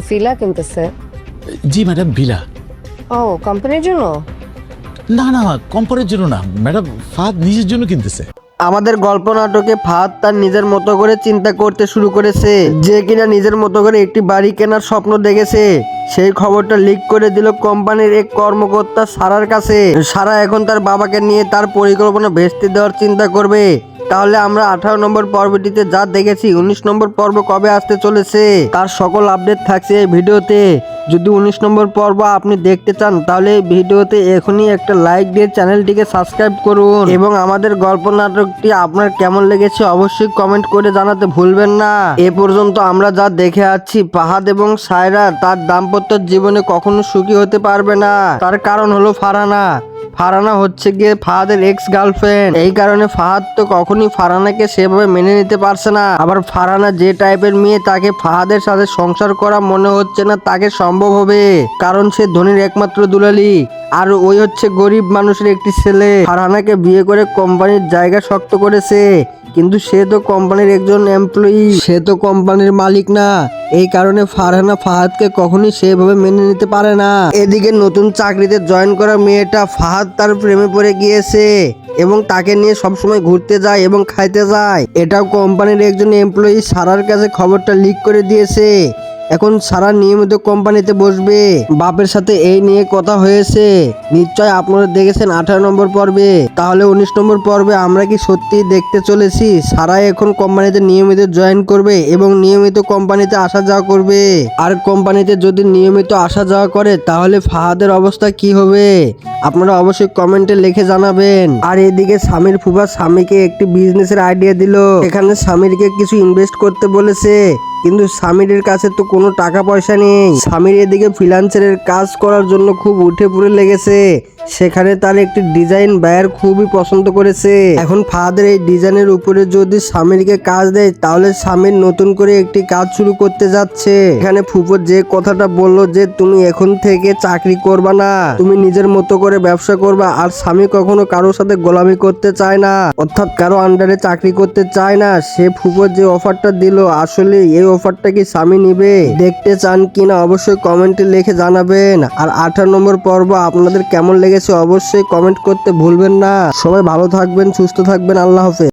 Villa কিনতেছে? জি madam, villa. ও, কোম্পানির জন্য? না না, কোম্পানির জন্য না ম্যাডাম, ফাহাদ নিজের জন্য কিনতেছে। আমাদের গল্প নাটকে ফাহাদ তার নিজের মতো করে চিন্তা করতে শুরু করেছে, যে কিনা নিজের মতো করে একটি বাড়ি কেনার স্বপ্ন দেখেছে। সেই খবরটা লিক করে দিল কোম্পানির এক কর্মকর্তা সারার কাছে। সারা এখন তার বাবাকে নিয়ে তার পরিকল্পনা ভেস্তে দেওয়ার চিন্তা করবে। তাহলে আমরা 18 নম্বর পর্বটিতে যা দেখেছি, 19 নম্বর পর্ব কবে আসতে চলেছে তার সকল আপডেট থাকছে এই ভিডিওতে। যদি 19 নম্বর পর্ব আপনি দেখতে চান তাহলে এই ভিডিওতে এখনই একটা লাইক দিয়ে চ্যানেলটিকে সাবস্ক্রাইব করুন এবং আমাদের গল্প নাটকটি আপনার কেমন লেগেছে অবশ্যই কমেন্ট করে জানাতে ভুলবেন না। এ পর্যন্ত আমরা যা দেখে আসছি, ফাহাদ এবং সায়রা তার দাম্পত্য জীবনে কখনো সুখী হতে পারবে না। তার কারণ হলো ফারহানা হচ্ছে গিয়ে ফাহাদের এক্স গার্লফ্রেন্ড। এই কারণে ফাহাদ তো কখনই ফারহানাকে সেভাবে মেনে নিতে পারছে না। আবার ফারহানা যে টাইপের মেয়ে, তাকে ফাহাদের সাথে সংসার করা মনে হচ্ছে না তাকে সম্ভব হবে, কারণ সে ধনীর একমাত্র দুলালি আর ওই হচ্ছে গরিব মানুষের একটি ছেলে। ফারহানাকে বিয়ে করে কোম্পানির জায়গা শক্ত করেছে, কিন্তু সে তো কোম্পানির একজন এমপ্লয়ি, সে তো কোম্পানির মালিক না। এই কারণে ফারহানা ফাহাদকে কখনোই সেভাবে মেনে নিতে পারে না। এদিকে নতুন চাকরিতে জয়েন করা মেয়েটা ফাহাদ তার প্রেমে পড়ে গিয়েছে এবং তাকে নিয়ে সবসময় ঘুরতে যায় এবং খাইতে যায়। এটাও কোম্পানির একজন এমপ্লয়ি সারার কাছে খবরটা লিক করে দিয়েছে। এখন সারা নিয়মিত কোম্পানিতে বসবে। বাপের সাথে এই নিয়ে কথা হয়েছে, নিশ্চয় আপনারা দেখেছেন 18 নম্বর পর্বে। তাহলে 19 নম্বর পর্বে আমরা কি সত্যি দেখতে চলেছি সারা এখন কোম্পানিতে নিয়মিত জয়েন করবে এবং নিয়মিত কোম্পানিতে আসা যাওয়া করবে? আর কোম্পানিতে যদি নিয়মিত আসা যাওয়া করে তাহলে ফাহাদের অবস্থা কি হবে? আপনারা অবশ্যই কমেন্টে লিখে জানাবেন। আর এদিকে স্বামীর ফুফা স্বামীকে একটি বিজনেসের আইডিয়া দিল। এখানে স্বামীরকে কিছু ইনভেস্ট করতে বলেছে, কিন্তু স্বামীর কাছে তো কোনো টাকা পয়সা নেই। স্বামীর এদিকে ফ্রিল্যান্সারের কাজ করার জন্য খুব উঠে পড়ে লেগেছে। সেখানে তার একটি ডিজাইন বায়ার খুবই পছন্দ করেছে। এখন ফাহাদের এই ডিজাইনের উপরে যদি স্বামীরকে কাজ দেয় তাহলে স্বামীর নতুন করে একটি কাজ শুরু করতে যাচ্ছে। এখানে ফুফো যে কথাটা বললো যে তুমি এখন থেকে চাকরি করবা না, তুমি নিজের মতো করে ব্যবসা করবা। আর স্বামী কখনো কারোর সাথে গোলামি করতে চায় না, অর্থাৎ কারো আন্ডারে চাকরি করতে চায় না। সে ফুফো যে অফারটা দিল, আসলে এই অফারটা কি স্বামী নিবে? দেখতে চান কিনা অবশ্যই কমেন্টে লিখে জানাবেন। আর 18 নম্বর পর্ব আপনাদের কেমন লেগেছে অবশ্যই কমেন্ট করতে ভুলবেন না। সবাই ভালো থাকবেন, সুস্থ থাকবেন, আল্লাহ হাফেজ।